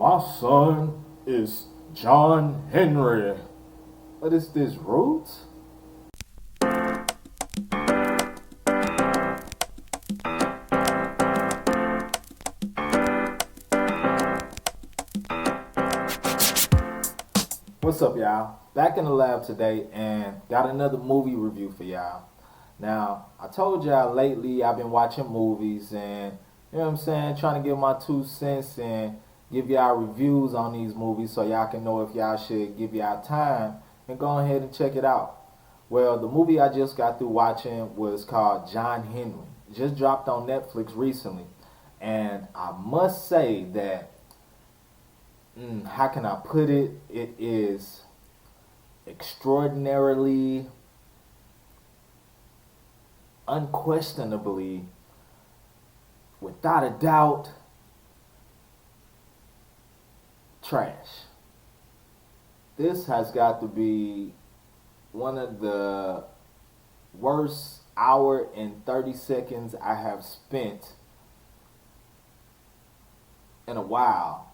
My son is John Henry. What is this, Roots? What's up, y'all? Back in the lab today and got another movie review for y'all. Now, I told y'all lately I've been watching movies and, you know what I'm saying, trying to give my 2 cents and give y'all reviews on these movies so y'all can know if y'all should give y'all time and go ahead and check it out. Well, the movie I just got through watching was called John Henry. It just dropped on Netflix recently. And I must say that, how can I put it? It is extraordinarily, unquestionably, without a doubt, trash. This has got to be one of the worst hour and 30 seconds I have spent in a while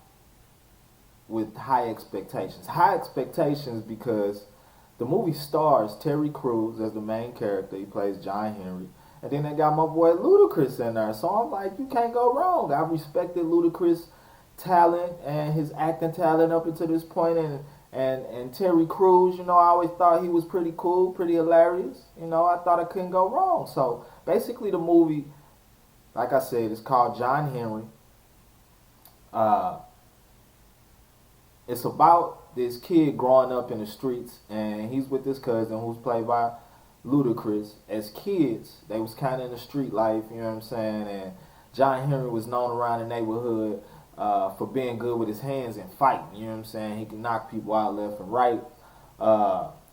with high expectations. High expectations because the movie stars Terry Crews as the main character. He plays John Henry. And then they got my boy Ludacris in there. So I'm like, you can't go wrong. I've respected Ludacris' talent and his acting talent up until this point. And Terry Crews, I always thought he was pretty cool, pretty hilarious. I thought I couldn't go wrong. So basically the movie, like I said, is called John Henry. It's about this kid growing up in the streets, and he's with his cousin who's played by Ludacris. As kids, they was kind of in the street life, you know what I'm saying? And John Henry was known around the neighborhood for being good with his hands and fighting, you know what I'm saying? He could knock people out left and right.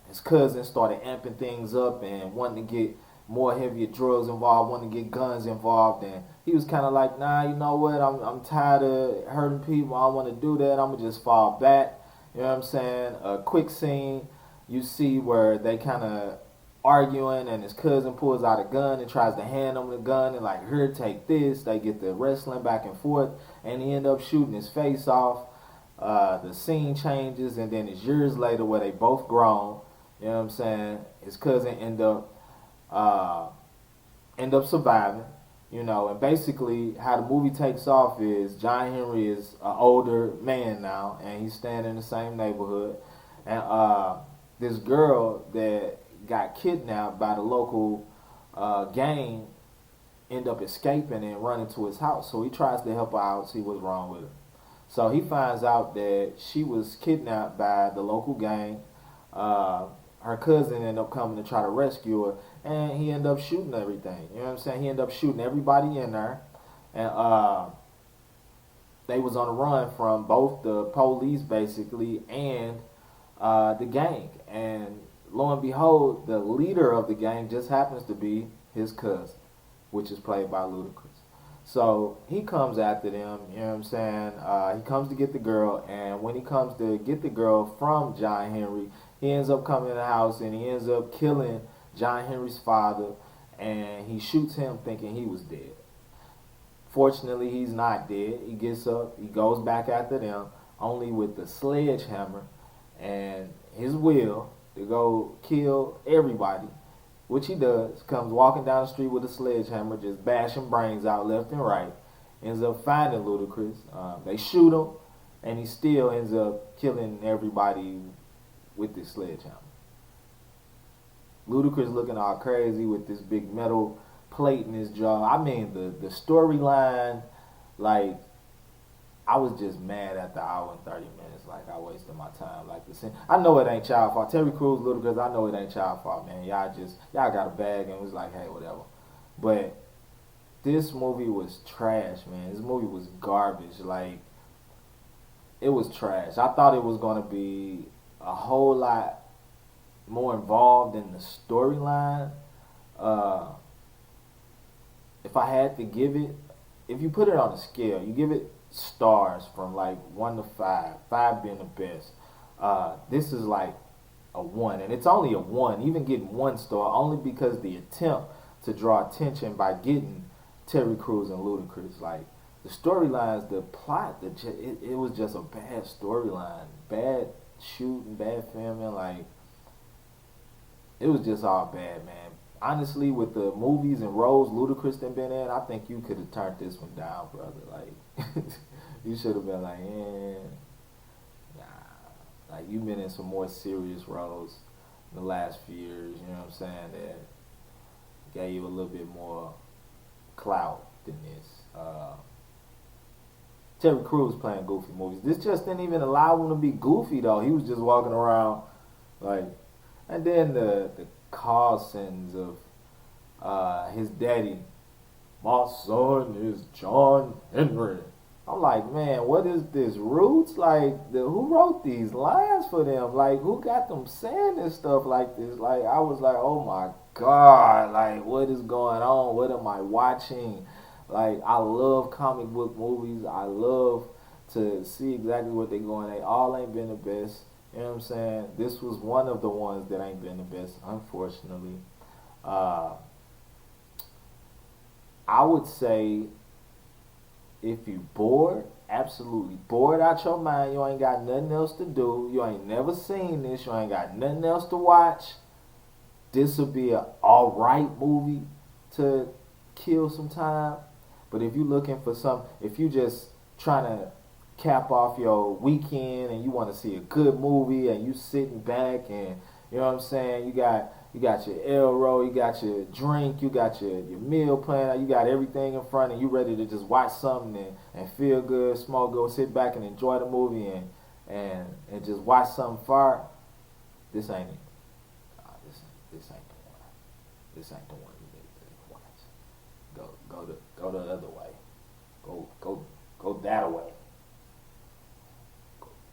His cousin started amping things up and wanting to get more heavier drugs involved, wanting to get guns involved, and he was kind of like, nah, you know what, I'm tired of hurting people, I don't want to do that, I'm going to just fall back, you know what I'm saying? A quick scene you see where they kind of arguing and his cousin pulls out a gun and tries to hand him the gun and like, here, take this. They get the wrestling back and forth and he end up shooting his face off. The scene changes and then it's years later where they both grown, you know what I'm saying? His cousin end up surviving, and basically how the movie takes off is John Henry is an older man now, and he's staying in the same neighborhood, and this girl that got kidnapped by the local gang end up escaping and running to his house, so he tries to help her out, see what's wrong with her. So he finds out that she was kidnapped by the local gang. Her cousin ended up coming to try to rescue her, and he ended up shooting everything. You know what I'm saying? He ended up shooting everybody in there, and they was on the run from both the police, basically, and the gang. And lo and behold, the leader of the gang just happens to be his cousin, which is played by Ludacris. So he comes after them, you know what I'm saying? He comes to get the girl, and when he comes to get the girl from John Henry, he ends up coming in the house and he ends up killing John Henry's father, and he shoots him thinking he was dead. Fortunately, he's not dead. He gets up, he goes back after them, only with the sledgehammer and his will to go kill everybody, which he does. Comes walking down the street with a sledgehammer, just bashing brains out left and right. Ends up finding Ludacris. They shoot him, and he still ends up killing everybody with this sledgehammer. Ludacris looking all crazy with this big metal plate in his jaw. I mean, the storyline, like, I was just mad at the hour and 30 minutes. Like, I wasted my time. Like, I know it ain't y'all fault. Terry Crews, Ludacris, I know it ain't y'all fault, man. Y'all got a bag and was like, hey, whatever. But this movie was trash, man. This movie was garbage. Like, it was trash. I thought it was going to be a whole lot more involved in the storyline. If I had to give it, if you put it on a scale, you give it stars from like 1 to 5, 5 being the best. This is like a 1, and it's only a 1, even getting 1 star, only because the attempt to draw attention by getting Terry Crews and Ludacris. Like, the storylines, the plot, it was just a bad storyline, bad shooting, bad filming. Like it was just all bad, man. Honestly, with the movies and roles Ludacris done been in, I think you could have turned this one down, brother. Like you should have been like, nah. Like you've been in some more serious roles in the last few years. You know what I'm saying? That gave you a little bit more clout than this. Terry Crews playing goofy movies. This just didn't even allow him to be goofy though. He was just walking around like, and then the call scenes of his daddy. My son is John Henry. I'm like, man, what is this? Roots? Like, who wrote these lines for them? Like, who got them saying this stuff like this? Like, I was like, oh my God, like, what is going on? What am I watching? Like, I love comic book movies. I love to see exactly what they're going. They all ain't been the best. You know what I'm saying? This was one of the ones that ain't been the best, unfortunately. I would say if you bored, absolutely bored out your mind, you ain't got nothing else to do, you ain't never seen this, you ain't got nothing else to watch, this would be a alright movie to kill some time. But if you looking for if you just trying to cap off your weekend and you want to see a good movie and you sitting back and you know what I'm saying, you got your L roll, you got your drink, you got your meal plan, you got everything in front and you ready to just watch something and feel good, smoke good, sit back and enjoy the movie and just watch something fire. This ain't it. This ain't the one. This ain't the one you need to watch. Go the other way. Go that way.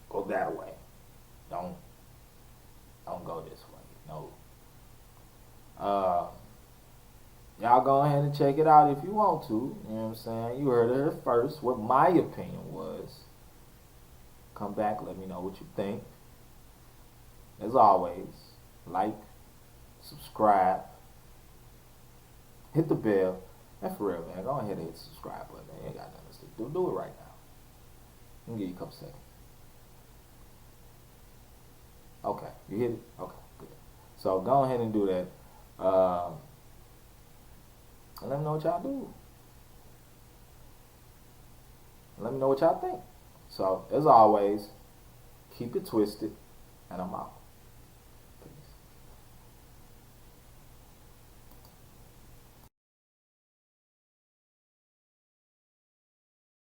Go that way. Don't go this way. No. Y'all go ahead and check it out if you want to. You know what I'm saying? You heard it here first. What my opinion was. Come back, let me know what you think. As always, like, subscribe, hit the bell, and for real, man, go ahead and hit the subscribe button. Man. You ain't got nothing else to do. Do it right now. Let me give you a couple seconds. Okay, you hit it? Okay, good. So go ahead and do that. And let me know what y'all do. Let me know what y'all think. So, as always, keep it twisted, and I'm out.